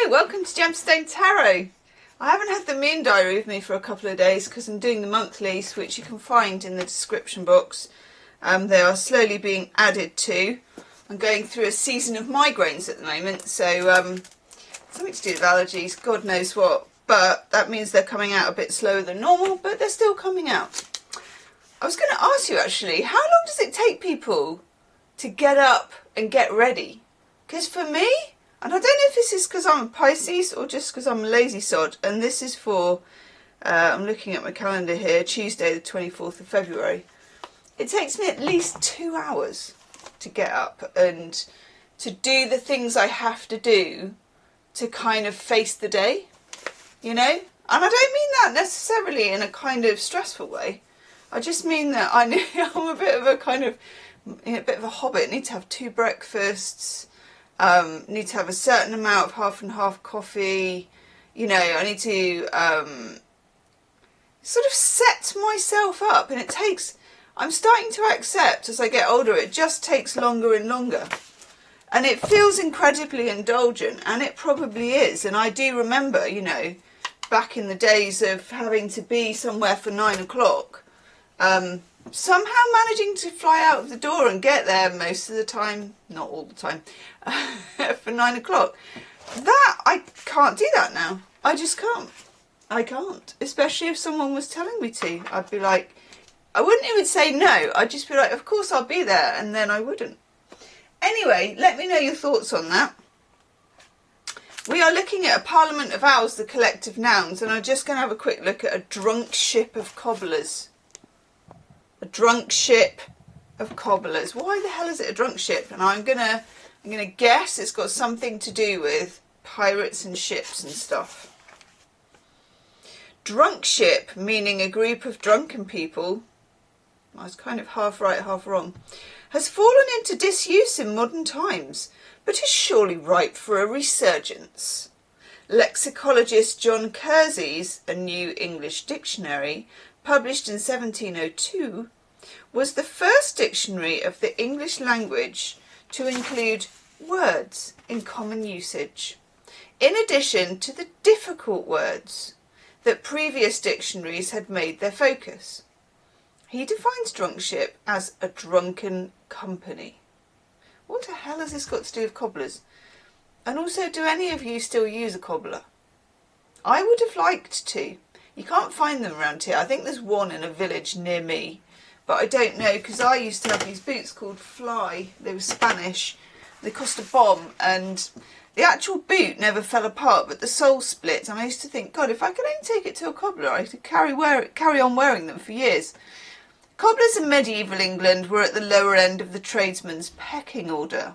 Hello, welcome to Gemstone Tarot. I haven't had the moon diary with me for a couple of days because I'm doing the monthlies, which you can find in the description box. They are slowly being added to. I'm going through a season of migraines at the moment, so something to do with allergies, God knows what. But that means they're coming out a bit slower than normal, but they're still coming out. I was going to ask you actually, how long does it take people to get up and get ready? Because for me, and I don't know if this is because I'm a Pisces or just because I'm a lazy sod, and this is for, I'm looking at my calendar here, Tuesday the 24th of February. It takes me at least 2 hours to get up and to do the things I have to do to kind of face the day, you know? And I don't mean that necessarily in a kind of stressful way. I just mean that I'm a bit of a kind of, a bit of a hobbit. I need to have 2 breakfasts. Need to have a certain amount of half and half coffee. You know, I need to sort of set myself up, and it takes, I'm starting to accept as I get older, it just takes longer and longer. And it feels incredibly indulgent, and it probably is. And I do remember, you know, back in the days of having to be somewhere for 9 o'clock, somehow managing to fly out of the door and get there most of the time, not all the time, for 9 o'clock. That, I can't do that now. I just can't. I can't. Especially if someone was telling me to. I'd be like, I wouldn't even say no. I'd just be like, of course I'll be there. And then I wouldn't. Anyway, let me know your thoughts on that. We are looking at a Parliament of Owls, the collective nouns, and I'm just going to have a quick look at a drunk ship of cobblers. A drunk ship of cobblers. Why the hell is it a drunk ship? And I'm gonna guess it's got something to do with pirates and ships and stuff. Drunk ship, meaning a group of drunken people, I was kind of half right, half wrong, has fallen into disuse in modern times, but is surely ripe for a resurgence. Lexicologist John Kersey's A New English Dictionary, published in 1702, was the first dictionary of the English language to include words in common usage, in addition to the difficult words that previous dictionaries had made their focus. He defines drunkship as a drunken company. What the hell has this got to do with cobblers? And also, do any of you still use a cobbler? I would have liked to. You can't find them around here. I think there's one in a village near me, but I don't know, because I used to have these boots called Fly. They were Spanish. They cost a bomb, and the actual boot never fell apart, but the sole split. And I used to think, God, if I could only take it to a cobbler, I could carry on wearing them for years. Cobblers in medieval England were at the lower end of the tradesman's pecking order.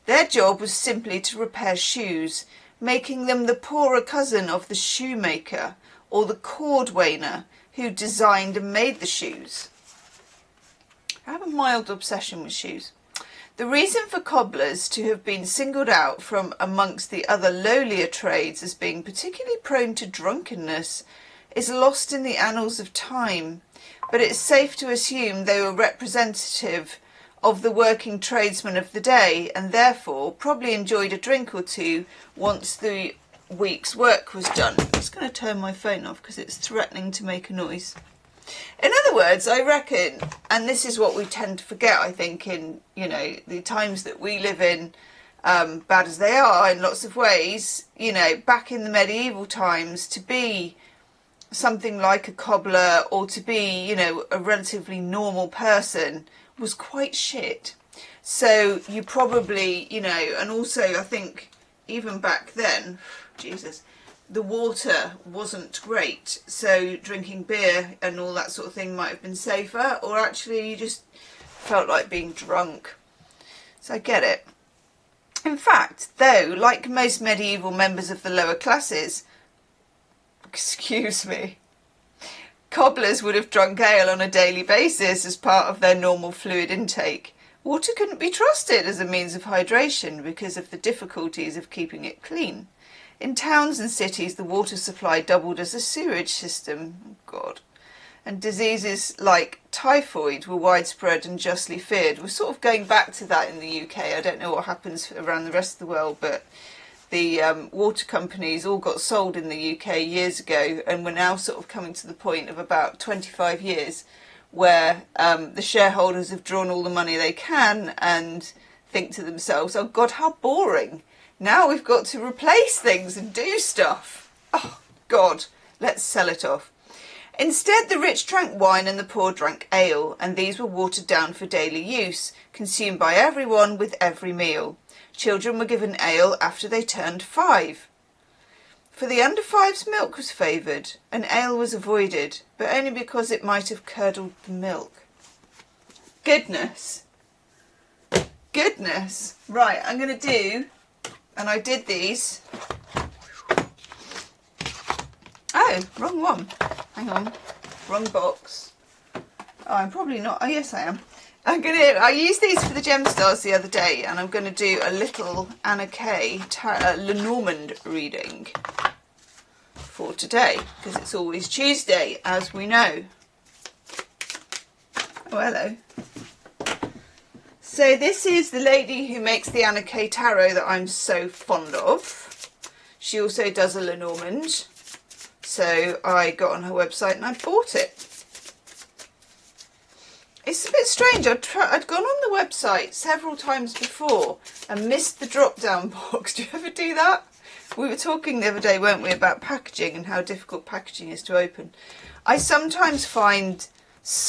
Their job was simply to repair shoes, making them the poorer cousin of the shoemaker or the cordwainer who designed and made the shoes. I have a mild obsession with shoes. The reason for cobblers to have been singled out from amongst the other lowlier trades as being particularly prone to drunkenness is lost in the annals of time, but it's safe to assume they were representative of the working tradesmen of the day, and therefore probably enjoyed a drink or two once the week's work was done. I'm just going to turn my phone off because it's threatening to make a noise. In other words, I reckon, and this is what we tend to forget, I think, in, you know, the times that we live in, bad as they are in lots of ways, you know, back in the medieval times, to be something like a cobbler or to be, you know, a relatively normal person was quite shit. So you probably, you know, and also I think even back then, Jesus, the water wasn't great, so drinking beer and all that sort of thing might have been safer, or actually you just felt like being drunk. So I get it. In fact, though, like most medieval members of the lower classes, excuse me, cobblers would have drunk ale on a daily basis as part of their normal fluid intake. Water couldn't be trusted as a means of hydration because of the difficulties of keeping it clean. In towns and cities, the water supply doubled as a sewerage system. Oh, God. And diseases like typhoid were widespread and justly feared. We're sort of going back to that in the UK. I don't know what happens around the rest of the world, but the water companies all got sold in the UK years ago, and we're now sort of coming to the point of about 25 years where the shareholders have drawn all the money they can and think to themselves, oh God, how boring. Now we've got to replace things and do stuff. Oh God, let's sell it off. Instead, the rich drank wine and the poor drank ale, and these were watered down for daily use, consumed by everyone with every meal. Children were given ale after they turned 5. For the under 5's milk was favoured, and ale was avoided, but only because it might have curdled the milk. Goodness. Goodness. Right, I'm going to do, and I did these. Oh, wrong one. Hang on. Wrong box. Oh, I'm probably not. Oh, yes, I am. I used these for the gem stars the other day, and I'm going to do a little Anna Kay Lenormand reading for today, because it's always Tuesday, as we know. Oh, hello. So this is the lady who makes the Anna Kay tarot that I'm so fond of. She also does a Lenormand. So I got on her website and I bought it. It's a bit strange. I'd gone on the website several times before and missed the drop-down box. Do you ever do that? We were talking the other day, weren't we, about packaging and how difficult packaging is to open. I sometimes find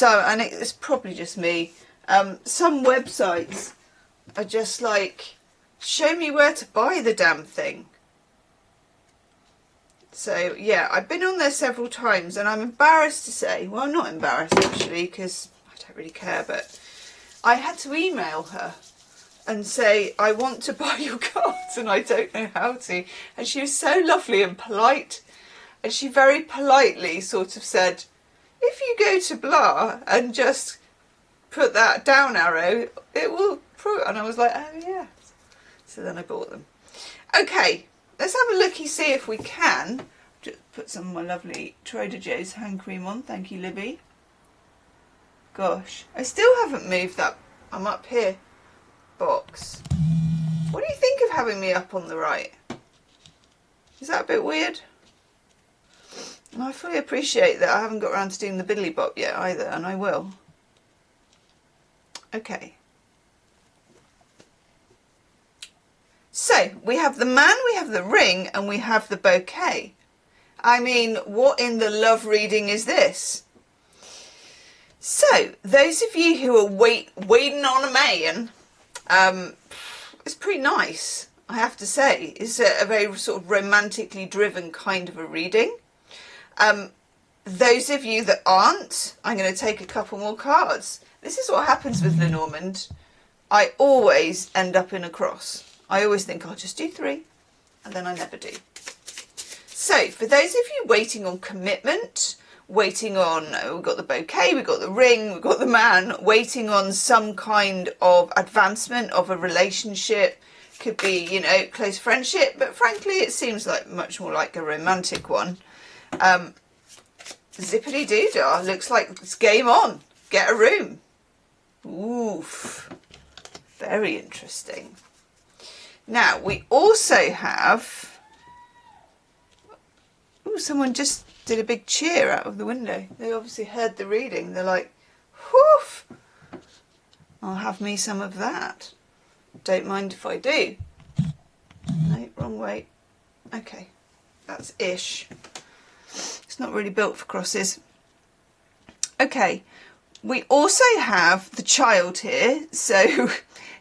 and it's probably just me, some websites are just like, show me where to buy the damn thing. So yeah, I've been on there several times, and I'm embarrassed to say, well, not embarrassed actually, because I don't really care, but I had to email her and say, I want to buy your cards and I don't know how to. And she was so lovely and polite, and she very politely sort of said, if you go to blah and just put that down arrow, it will prove. And I was like, oh yeah. So then I bought them. Okay. Let's have a looky, see if we can. Just put some of my lovely Trader Joe's hand cream on. Thank you, Libby. Gosh, I still haven't moved that I'm up here box. What do you think of having me up on the right? Is that a bit weird? I fully appreciate that I haven't got around to doing the biddly bop yet either, and I will. Okay. So, we have the man, we have the ring, and we have the bouquet. I mean, what in the love reading is this? So, those of you who are waiting on a man, it's pretty nice, I have to say. It's a very sort of romantically driven kind of a reading. Those of you that aren't, I'm going to take a couple more cards. This is what happens with Lenormand. I always end up in a cross. I always think I'll just do 3, and then I never do. So, for those of you waiting on commitment, waiting on, we've got the bouquet, we've got the ring, we've got the man, waiting on some kind of advancement of a relationship, could be, you know, close friendship, but frankly it seems like much more like a romantic one. Zippity doo-dah, looks like it's game on. Get a room. Oof. Very interesting. Now, we also have... Ooh, someone just did a big cheer out of the window. They obviously heard the reading. They're like, whoof! I'll have me some of that. Don't mind if I do. No, wrong way. Okay, that's ish. It's not really built for crosses. Okay, we also have the child here, so...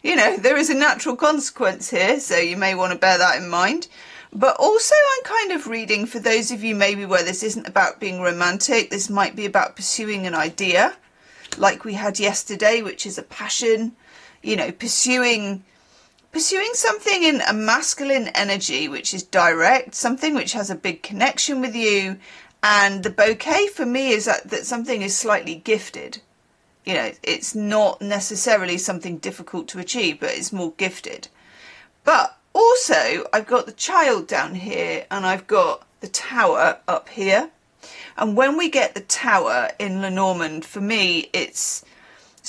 You know, there is a natural consequence here, so you may want to bear that in mind. But also I'm kind of reading for those of you maybe where this isn't about being romantic. This might be about pursuing an idea, like we had yesterday, which is a passion. You know, pursuing something in a masculine energy, which is direct, something which has a big connection with you. And the bouquet for me is that something is slightly gifted. You know, it's not necessarily something difficult to achieve, but it's more gifted. But also, I've got the child down here, and I've got the tower up here. And when we get the tower in Lenormand, for me, it's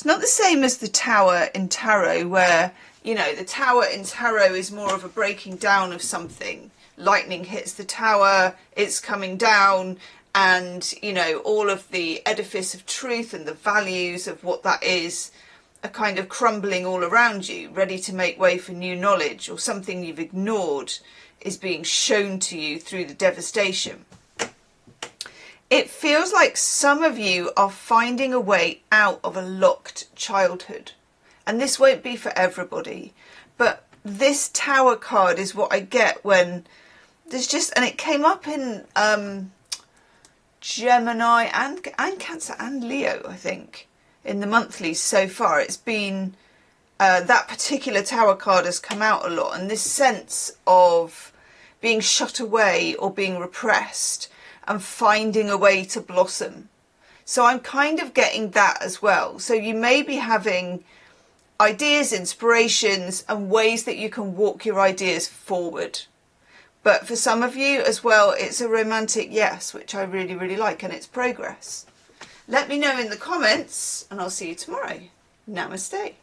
not the same as the tower in tarot, where You know, the tower in tarot is more of a breaking down of something. Lightning hits the tower, it's coming down, and, you know, all of the edifice of truth and the values of what that is are kind of crumbling all around you, ready to make way for new knowledge, or something you've ignored is being shown to you through the devastation. It feels like some of you are finding a way out of a locked childhood. And this won't be for everybody, but this Tower card is what I get when there's just, and it came up in Gemini and Cancer and Leo, I think, in the monthlies so far. It's been, that particular Tower card has come out a lot, and this sense of being shut away or being repressed and finding a way to blossom. So I'm kind of getting that as well. So you may be having ideas, inspirations, and ways that you can walk your ideas forward. But for some of you as well, it's a romantic yes, which I really, really like, and it's progress. Let me know in the comments, and I'll see you tomorrow. Namaste.